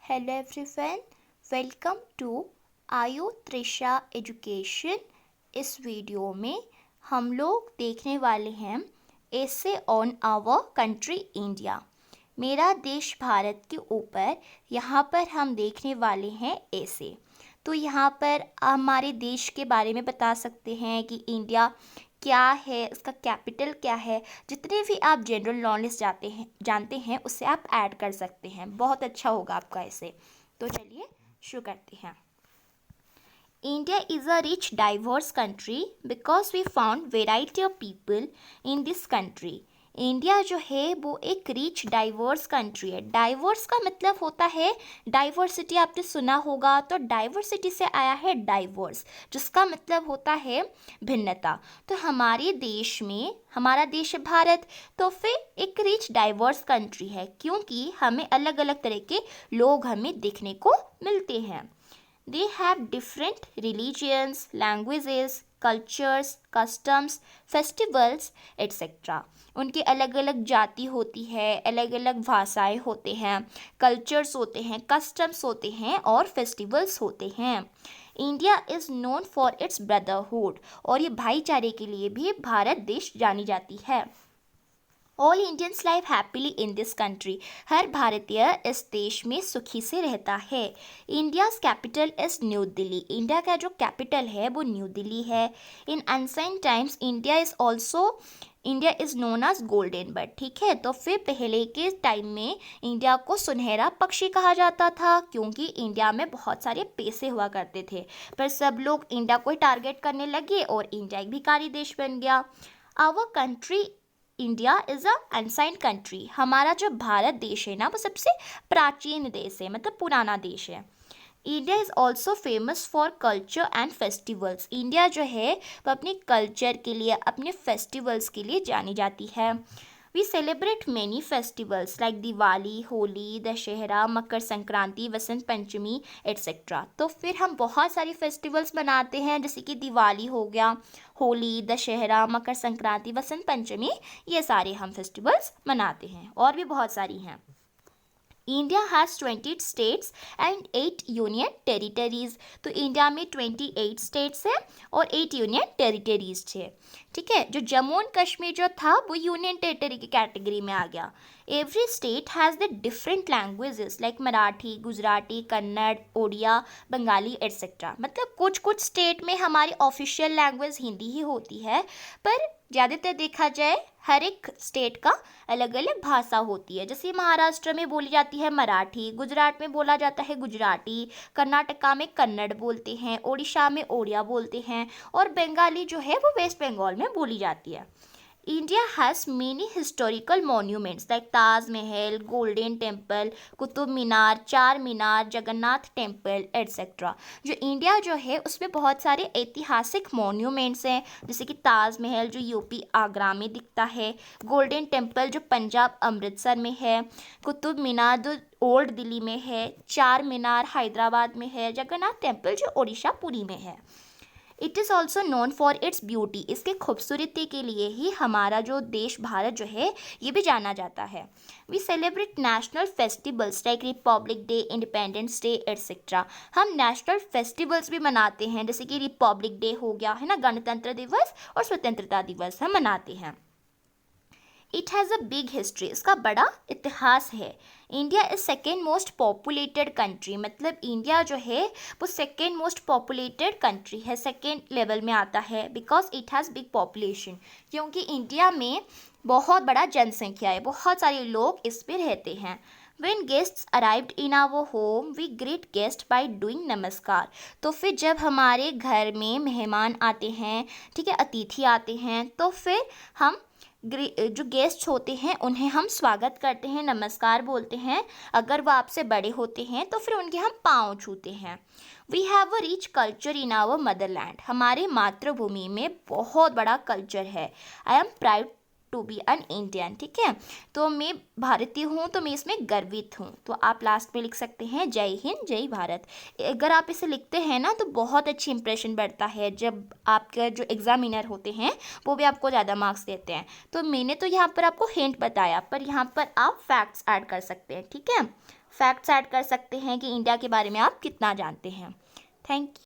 Hello everyone, welcome to आयु Trisha education. इस video में हम लोग देखने वाले हैं essay on our country India. मेरा देश भारत के ऊपर यहाँ पर हम देखने वाले हैं एसे। तो यहाँ पर हमारे देश के बारे में बता सकते हैं कि इंडिया क्या है, उसका कैपिटल क्या है। जितने भी आप जनरल नॉलेज जानते हैं उससे आप ऐड कर सकते हैं, बहुत अच्छा होगा आपका ऐसे। तो चलिए शुरू करते हैं। India is a rich diverse country because we found variety of people in this country. India जो है वो एक रिच डाइवर्स कंट्री है। डाइवर्स का मतलब होता है डाइवर्सिटी, आपने सुना होगा। तो डाइवर्सिटी से आया है डाइवर्स, जिसका मतलब होता है भिन्नता। तो हमारे देश में, हमारा देश है भारत, तो फिर एक रिच डाइवर्स कंट्री है क्योंकि हमें अलग अलग तरह के लोग हमें देखने को मिलते हैं। They have different religions, languages, cultures, customs, festivals, etc. उनकी अलग अलग जाति होती है, अलग अलग भाषाएं होते हैं, कल्चर्स होते हैं, कस्टम्स होते हैं और फेस्टिवल्स होते हैं। India is known for its brotherhood, और ये भाईचारे के लिए भी भारत देश जानी जाती है। All Indians live happily in this country, हर भारतीय इस देश में सुखी से रहता है। India's capital is New Delhi, India का जो कैपिटल है वो न्यू दिल्ली है। In ancient times India is known as golden bird, ठीक है। तो फिर पहले के टाइम में इंडिया को सुनहरा पक्षी कहा जाता था क्योंकि इंडिया में बहुत सारे पैसे हुआ करते थे, पर सब लोग इंडिया को ही टारगेट करने लगे और इंडिया एक भिखारी देश बन गया। Our country India is a ancient country, हमारा जो भारत देश है ना वो सबसे प्राचीन देश है, मतलब पुराना देश है। India is also famous for culture and festivals, India जो है वो अपने कल्चर के लिए, अपने फेस्टिवल्स के लिए जानी जाती है। We celebrate many festivals like Diwali, Holi, Dussehra, Makar Sankranti, Vasant Panchami etcetera. तो फिर हम बहुत सारी फेस्टिवल्स मनाते हैं, जैसे कि दिवाली हो गया, होली, दशहरा, मकर संक्रांति, वसंत पंचमी, ये सारे हम फेस्टिवल्स मनाते हैं और भी बहुत सारी हैं। India has 28 states and 8 union territories, तो इंडिया में 28 स्टेट्स हैं और 8 यूनियन टेरिटरीज़ है, ठीक है। जो जम्मू एंड कश्मीर जो था वो यूनियन टेरिटरी की कैटेगरी में आ गया। Every state has the different languages like Marathi, Gujarati, Kannada, Odia, Bengali etcetera. मतलब कुछ कुछ स्टेट में हमारी ऑफिशियल लैंग्वेज हिंदी ही होती है, पर ज़्यादातर देखा जाए हर एक स्टेट का अलग अलग भाषा होती है। जैसे महाराष्ट्र में बोली जाती है मराठी, गुजरात में बोला जाता है गुजराती, कर्नाटका में कन्नड़ बोलते हैं, उड़ीसा में ओडिया बोलते हैं और बंगाली जो है वो वेस्ट बंगाल में बोली जाती है। India has many historical monuments like Taj Mahal, Golden Temple, Qutub Minar, Char Minar, Jagannath Temple etcetera. जो इंडिया जो है उसमें बहुत सारे ऐतिहासिक मॉन्यूमेंट्स हैं, जैसे कि ताज महल जो यूपी आगरा में दिखता है, गोल्डन टेम्पल जो पंजाब अमृतसर में है, कुतुब मीनार जो ओल्ड दिल्ली में है, चार मीनार हैदराबाद में है, जगन्नाथ टेम्पल जो उड़ीसा पुरी में है। It is also known for its beauty, इसके खूबसूरती के लिए ही हमारा जो देश भारत जो है ये भी जाना जाता है। We celebrate national festivals like Republic Day, Independence Day etcetera. हम नेशनल फेस्टिवल्स भी मनाते हैं, जैसे कि रिपब्लिक डे हो गया है ना, गणतंत्र दिवस, और स्वतंत्रता दिवस हम मनाते हैं। It has a big history, इसका बड़ा इतिहास है। India is second most populated country, मतलब इंडिया जो है वो सेकेंड मोस्ट पॉपुलेटेड कंट्री है, सेकेंड लेवल में आता है because it has big population, क्योंकि इंडिया में बहुत बड़ा जनसंख्या है, बहुत सारे लोग इस पे रहते हैं। When guests arrived in our home, we greet guest by doing नमस्कार। तो फिर जब हमारे घर में मेहमान आते हैं, ठीक है, अतिथि आते हैं, तो फिर हम जो गेस्ट होते हैं उन्हें हम स्वागत करते हैं, नमस्कार बोलते हैं। अगर वो आपसे बड़े होते हैं तो फिर उनके हम पाँव छूते हैं। We have a rich culture in our motherland, हमारे मातृभूमि में बहुत बड़ा कल्चर है। I am proud to be an Indian, ठीक है। तो मैं भारतीय हूँ, तो मैं इसमें गर्वित हूँ। तो आप लास्ट में लिख सकते हैं जय हिंद जय भारत। अगर आप इसे लिखते हैं ना तो बहुत अच्छी इंप्रेशन बढ़ता है, जब आपके जो एग्जामिनर होते हैं वो भी आपको ज़्यादा मार्क्स देते हैं। तो मैंने तो यहाँ पर आपको हिंट बताया, पर यहाँ पर आप फैक्ट्स ऐड कर सकते हैं, ठीक है। फैक्ट्स ऐड कर सकते हैं कि इंडिया के बारे में आप कितना जानते हैं। Thank you.